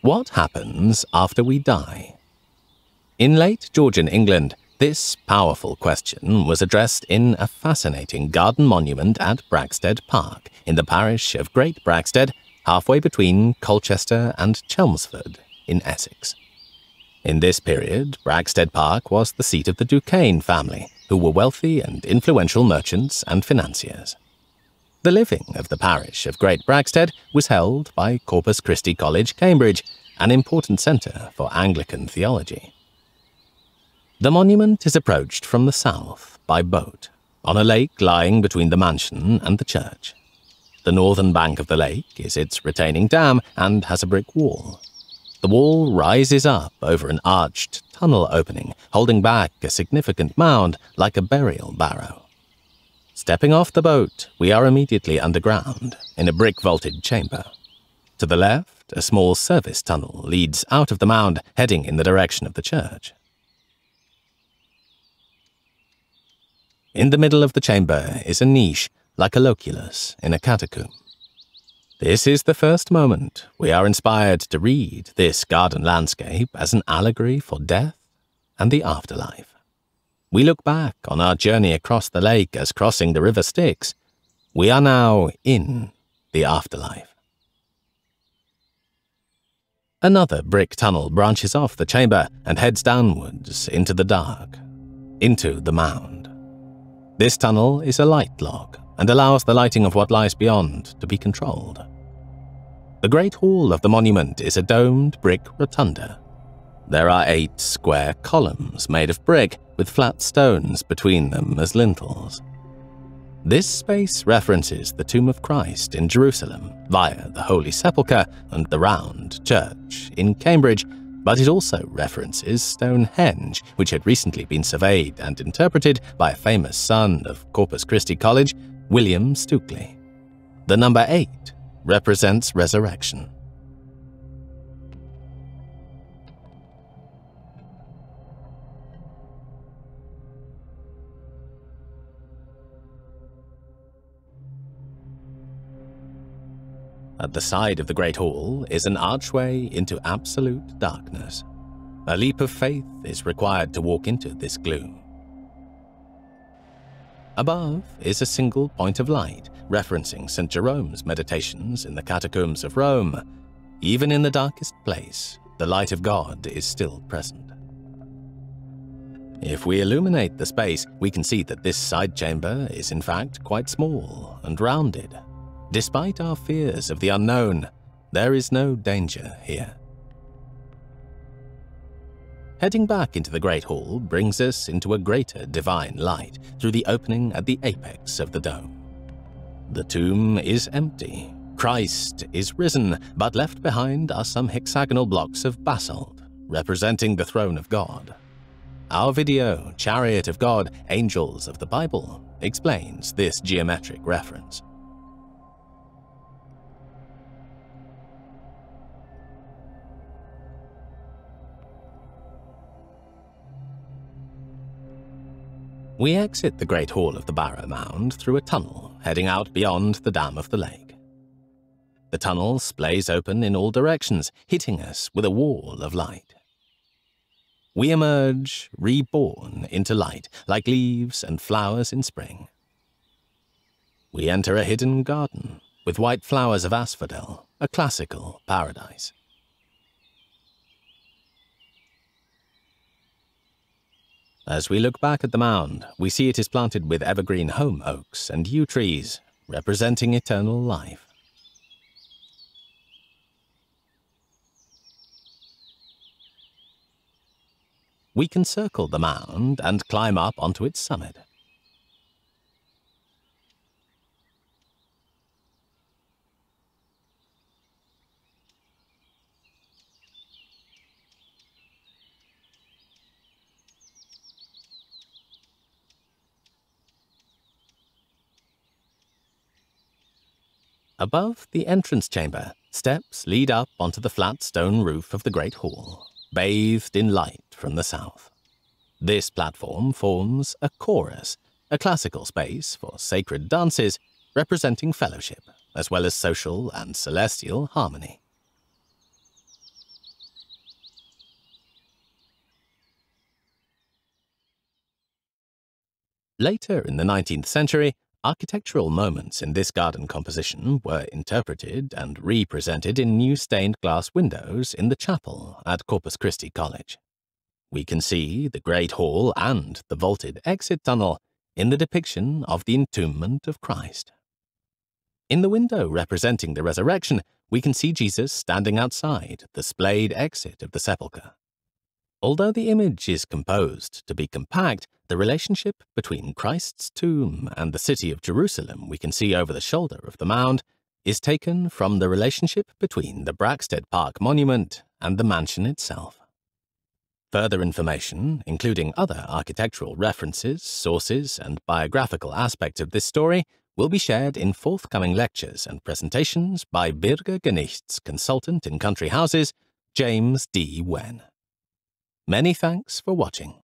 What happens after we die? In late Georgian England, this powerful question was addressed in a fascinating garden monument at Bragstead Park in the parish of Great Bragstead, halfway between Colchester and Chelmsford in Essex. In this period, Bragstead Park was the seat of the Duquesne family, who were wealthy and influential merchants and financiers. The living of the parish of Great Bragstead was held by Corpus Christi College, Cambridge, an important centre for Anglican theology. The monument is approached from the south by boat, on a lake lying between the mansion and the church. The northern bank of the lake is its retaining dam and has a brick wall. The wall rises up over an arched tunnel opening, holding back a significant mound like a burial barrow. Stepping off the boat, we are immediately underground, in a brick-vaulted chamber. To the left, a small service tunnel leads out of the mound, heading in the direction of the church. In the middle of the chamber is a niche, like a loculus in a catacomb. This is the first moment we are inspired to read this garden landscape as an allegory for death and the afterlife. We look back on our journey across the lake as crossing the river Styx. We are now in the afterlife. Another brick tunnel branches off the chamber and heads downwards into the dark, into the mound. This tunnel is a light log and allows the lighting of what lies beyond to be controlled. The Great Hall of the monument is a domed brick rotunda. There are 8 square columns made of brick with flat stones between them as lintels. This space references the tomb of Christ in Jerusalem via the Holy Sepulchre and the Round Church in Cambridge, but it also references Stonehenge, which had recently been surveyed and interpreted by a famous son of Corpus Christi College, William Stukeley. The number 8 represents resurrection. At the side of the Great Hall is an archway into absolute darkness. A leap of faith is required to walk into this gloom. Above is a single point of light, referencing St. Jerome's meditations in the catacombs of Rome. Even in the darkest place, the light of God is still present. If we illuminate the space, we can see that this side chamber is in fact quite small and rounded. Despite our fears of the unknown, there is no danger here. Heading back into the Great Hall brings us into a greater divine light through the opening at the apex of the dome. The tomb is empty. Christ is risen, but left behind are some hexagonal blocks of basalt, representing the throne of God. Our video, Chariot of God, Angels of the Bible, explains this geometric reference. We exit the Great Hall of the Barrow Mound through a tunnel heading out beyond the dam of the lake. The tunnel splays open in all directions, hitting us with a wall of light. We emerge reborn into light, like leaves and flowers in spring. We enter a hidden garden with white flowers of asphodel, a classical paradise. As we look back at the mound, we see it is planted with evergreen holm oaks and yew trees, representing eternal life. We can circle the mound and climb up onto its summit. Above the entrance chamber, steps lead up onto the flat stone roof of the Great Hall, bathed in light from the south. This platform forms a chorus, a classical space for sacred dances representing fellowship, as well as social and celestial harmony. Later in the 19th century, architectural moments in this garden composition were interpreted and represented in new stained glass windows in the chapel at Corpus Christi College. We can see the Great Hall and the vaulted exit tunnel in the depiction of the entombment of Christ. In the window representing the resurrection, we can see Jesus standing outside the splayed exit of the sepulchre. Although the image is composed to be compact, the relationship between Christ's tomb and the city of Jerusalem we can see over the shoulder of the mound is taken from the relationship between the Braxted Park monument and the mansion itself. Further information, including other architectural references, sources, and biographical aspects of this story, will be shared in forthcoming lectures and presentations by Birger Genicht's consultant in country houses, James D. Wen. Many thanks for watching.